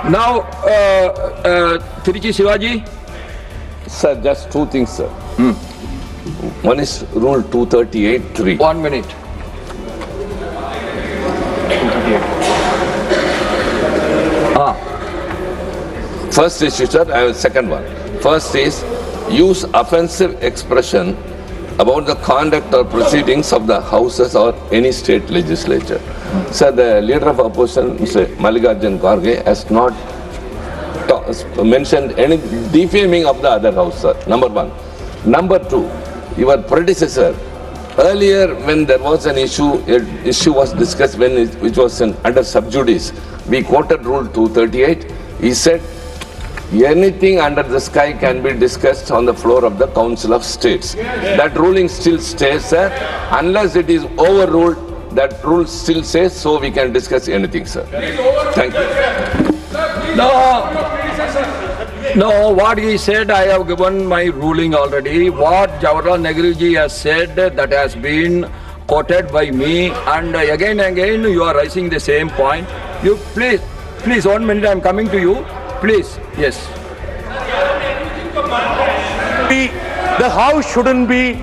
Now, Tiruchi Shivaji. Sir, just two things, sir. One is Rule 238(3). 1 minute. First issue, sir, I have a second one. First is use offensive expression about the conduct or proceedings of the houses or any state legislature. Sir, the leader of opposition, Mr. Mallikarjun Kharge, has not mentioned any defaming of the other house, sir. Number one. Number two, your predecessor, earlier when there was an issue was discussed which was under sub judice, we quoted Rule 238. He said, anything under the sky can be discussed on the floor of the Council of States. That ruling still stays, sir. Unless it is overruled, that rule still says, so we can discuss anything, sir. Thank you. No, what he said, I have given my ruling already. What Jawaharlal Nehru ji has said, that has been quoted by me, and again you are raising the same point. You please 1 minute, I am coming to you. Please, yes. The house shouldn't be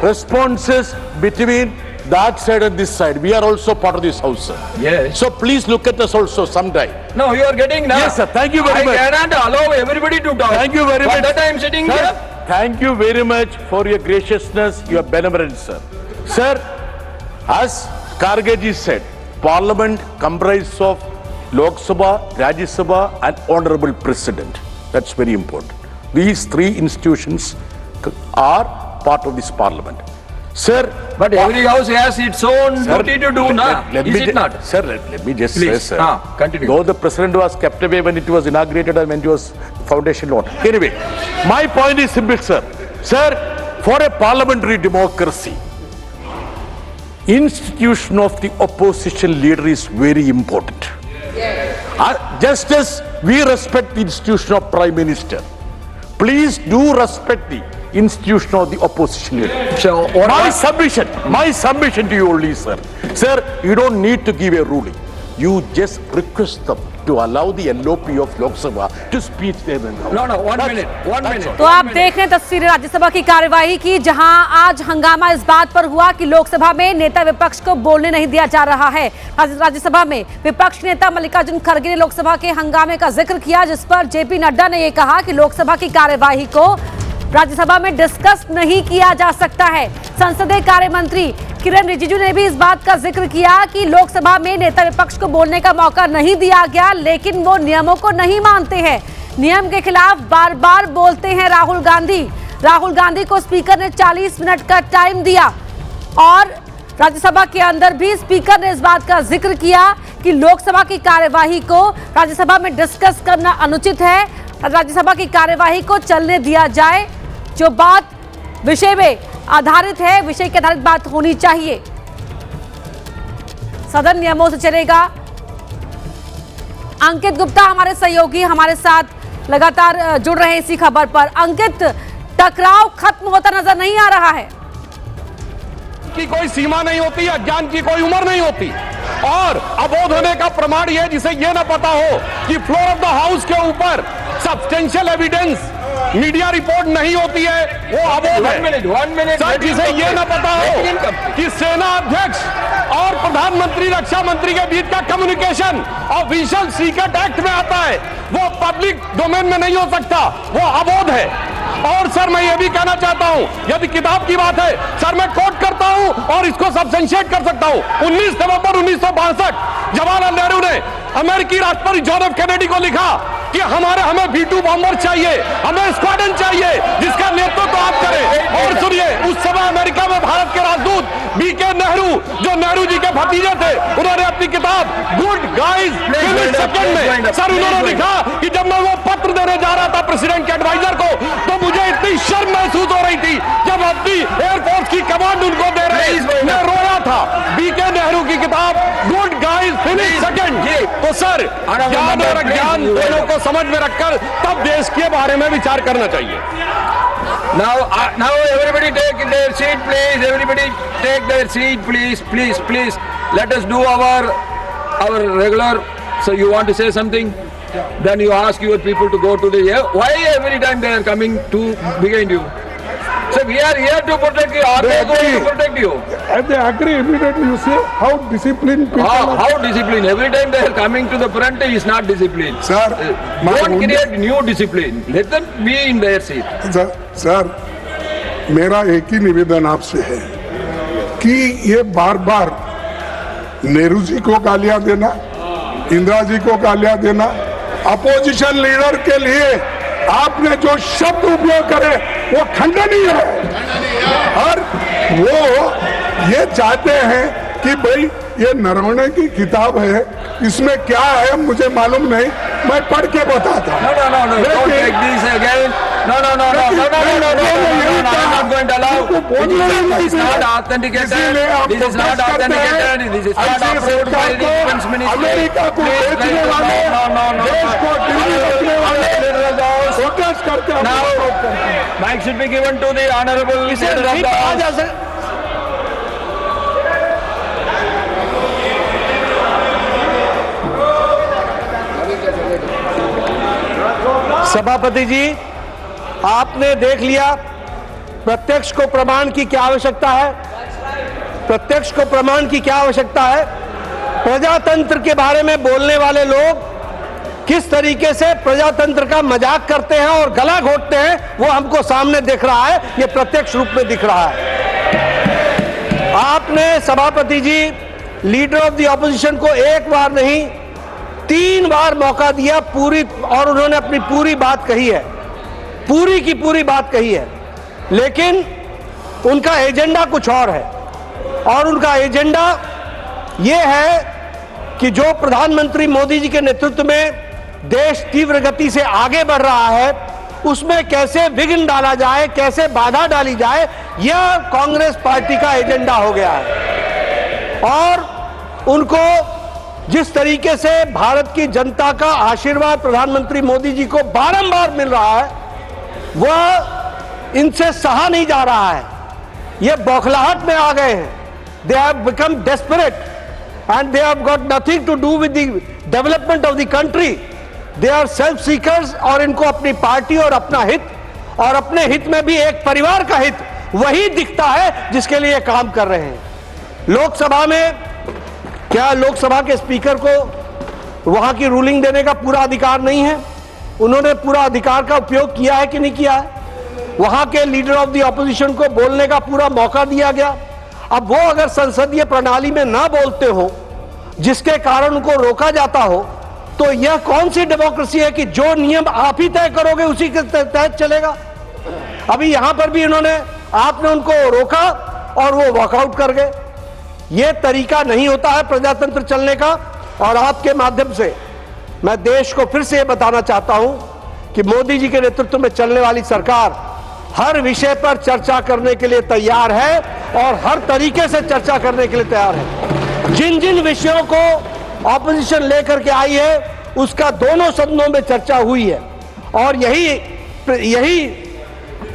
responses between that side and this side. We are also part of this house, sir. Yes. So please look at us also sometime. No, you are getting now. Yes, sir. Thank you very much. I cannot allow everybody to talk. Thank you very much. For that I am sitting Sir, here. thank you very much for your graciousness, your benevolence, sir. Sir, as Kharge said, Parliament comprises of Lok Sabha, Rajya Sabha and Honorable President. That's very important. These three institutions are part of this Parliament. Sir, but every house has its own duty to do, is it not? Sir, let me just Please, say, sir. Continue. Though the president was kept away when it was inaugurated and when it was foundation law. Anyway, my point is simple, sir. Sir, for a parliamentary democracy, institution of the opposition leader is very important. Just as we respect the institution of Prime Minister, please do respect the institution of the opposition leader. So, my submission to you only, sir. Sir, you don't need to give a ruling. You just request them to allow the LOP of Lok Sabha to speak there. No, 1 minute. तो आप देख रहे हैं तस्वीरें राज्यसभा की कार्यवाही की, जहां आज हंगामा इस बात पर हुआ कि लोकसभा में नेता विपक्ष को बोलने नहीं दिया जा रहा है। राज्यसभा में विपक्ष नेता मल्लिकार्जुन खड़गे ने लोकसभा के हंगामे का जिक्र किया, जिस पर जेपी नड्डा ने यह कहा कि लोकसभा की कार्यवाही को राज्यसभा में डिस्कस नहीं किया जा सकता है। संसदीय कार्य मंत्री किरण रिजिजू ने भी इस बात का जिक्र किया कि लोकसभा में नेता विपक्ष को बोलने का मौका नहीं दिया गया, लेकिन वो नियमों को नहीं मानते हैं। नियम के खिलाफ बार बार बोलते हैं राहुल गांधी को स्पीकर ने 40 मिनट का टाइम दिया और राज्यसभा के अंदर भी स्पीकर ने इस बात का जिक्र किया कि लोकसभा की कार्यवाही को राज्यसभा में डिस्कस करना अनुचित है। राज्यसभा की कार्यवाही को चलने दिया जाए, जो बात विषय में आधारित है, विषय के आधारित बात होनी चाहिए। सदन नियमों से चलेगा। अंकित गुप्ता हमारे सहयोगी हमारे साथ लगातार जुड़ रहे हैं इसी खबर पर। अंकित, टकराव खत्म होता नजर नहीं आ रहा है। की कोई सीमा नहीं होती, अज्ञान की कोई उम्र नहीं होती और अबोध होने का प्रमाण यह जिसे यह ना पता हो कि फ्लोर ऑफ द हाउस के ऊपर सब्सटेंशियल एविडेंस मीडिया रिपोर्ट नहीं होती है, वो अबोध है। सर, जिसे ये ना पता हो कि सेना अध्यक्ष और प्रधानमंत्री रक्षा मंत्री के बीच का कम्युनिकेशन ऑफिशियल सीक्रेट एक्ट में आता है, वो पब्लिक डोमेन में नहीं हो सकता, वो अबोध है। और सर, मैं ये भी कहना चाहता हूं, यदि किताब की बात है सर, मैं कोट करता हूं और इसको सब्सटेंशिएट कर सकता हूं। 19 नवंबर 1962 जवाहरलाल नेहरू ने अमेरिकी राष्ट्रपति जॉन एफ कैनेडी को लिखा कि हमें V2 बॉम्बर चाहिए, हमें स्क्वाड्रन चाहिए जिसका नेतृत्व आप करें। और सुनिए, उस समय अमेरिका में भारत के राजदूत BK नेहरू, जो नेहरू जी के भतीजे थे, उन्होंने अपनी किताब गुड गाइज फिनिश सेकंड में सर उन्होंने लिखा कि जब मैं वो पत्र देने जा रहा था प्रेसिडेंट के एडवाइजर को, तो मुझे इतनी शर्म महसूस हो रही थी जब अपनी एयरफोर्स की कमांड उनको दे रहे, मैं रोया था। BK नेहरू की किताब गुड गाइज फिनिश सेकंड। तो सर, ज्ञान और अज्ञान दोनों को समझ में रखकर तब देश के बारे में विचार करना चाहिए। Now everybody take their seat, please. Everybody take their seat, please. Let us do our regular. So you want to say something? Then you ask your people to go to the why every time they are coming to behind you? So we are here to protect you. Are they going to protect you? And they agree immediately. You see how disciplined people are. How discipline? Every time they are coming to the front is not discipline. Sir, my Don't only- create new discipline. Let them be in their seat. Sir मेरा एक ही निवेदन आपसे है कि ये बार बार नेहरू जी को गालियां देना, इंदिरा जी को गालियां देना, अपोजिशन लीडर के लिए आपने जो शब्द उपयोग करे वो खंडनीय है। और वो ये चाहते हैं कि भाई ये नरवणे की किताब है, इसमें क्या है मुझे मालूम नहीं, मैं पढ़ के बताता हूँ। No. Don't take this again. No. I'm not going to allow. This is not authenticated. This is not authenticated. This is not approved by the defense ministry. America को बेचने वाले, देश को दिल्ली रखने वाले प्रोटेस्ट करते हैं। Now, mic should be given to the honorable leader of the House. सभापति जी, आपने देख लिया प्रत्यक्ष को प्रमाण की क्या आवश्यकता है। प्रत्यक्ष को प्रमाण की क्या आवश्यकता है। प्रजातंत्र के बारे में बोलने वाले लोग किस तरीके से प्रजातंत्र का मजाक करते हैं और गला घोटते हैं, वो हमको सामने दिख रहा है, ये प्रत्यक्ष रूप में दिख रहा है। आपने सभापति जी लीडर ऑफ द ऑपोजिशन को एक बार नहीं 3 बार मौका दिया पूरी, और उन्होंने अपनी पूरी बात कही है, पूरी की पूरी बात कही है, लेकिन उनका एजेंडा कुछ और है। और उनका एजेंडा यह है कि जो प्रधानमंत्री मोदी जी के नेतृत्व में देश तीव्र गति से आगे बढ़ रहा है, उसमें कैसे विघ्न डाला जाए, कैसे बाधा डाली जाए, यह कांग्रेस पार्टी का एजेंडा हो गया है। और उनको जिस तरीके से भारत की जनता का आशीर्वाद प्रधानमंत्री मोदी जी को बारंबार मिल रहा है, वह इनसे सहा नहीं जा रहा है। ये बौखलाहट में आ गए हैं। They have become desperate and they have got nothing to do with the development of the country. They are self seekers, और इनको अपनी पार्टी और अपना हित, और अपने हित में भी एक परिवार का हित वही दिखता है जिसके लिए काम कर रहे हैं। लोकसभा में क्या लोकसभा के स्पीकर को वहां की रूलिंग देने का पूरा अधिकार नहीं है? उन्होंने पूरा अधिकार का उपयोग किया है कि नहीं किया है? वहां के लीडर ऑफ द ऑपोजिशन को बोलने का पूरा मौका दिया गया। अब वो अगर संसदीय प्रणाली में ना बोलते हो, जिसके कारण उनको रोका जाता हो, तो यह कौन सी डेमोक्रेसी है कि जो नियम आप ही तय करोगे उसी के तहत चलेगा? अभी यहां पर भी आपने उनको रोका और वो वॉकआउट कर गए। यह तरीका नहीं होता है प्रजातंत्र चलने का। और आपके माध्यम से मैं देश को फिर से यह बताना चाहता हूं कि मोदी जी के नेतृत्व में चलने वाली सरकार हर विषय पर चर्चा करने के लिए तैयार है और हर तरीके से चर्चा करने के लिए तैयार है। जिन जिन विषयों को ऑपोजिशन लेकर के आई है, उसका दोनों सदनों में चर्चा हुई है, और यही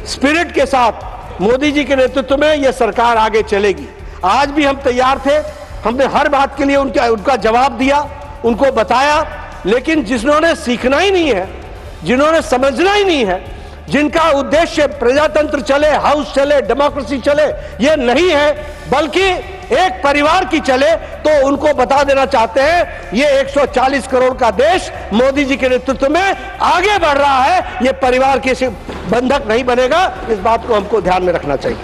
स्पिरिट के साथ मोदी जी के नेतृत्व में यह सरकार आगे चलेगी। आज भी हम तैयार थे, हमने हर बात के लिए उनका जवाब दिया, उनको बताया, लेकिन जिन्होंने सीखना ही नहीं है, जिन्होंने समझना ही नहीं है, जिनका उद्देश्य प्रजातंत्र चले, हाउस चले, डेमोक्रेसी चले, यह नहीं है, बल्कि एक परिवार की चले, तो उनको बता देना चाहते हैं ये 140 करोड़ का देश मोदी जी के नेतृत्व में आगे बढ़ रहा है, ये परिवार के बंधक नहीं बनेगा। इस बात को हमको ध्यान में रखना चाहिए।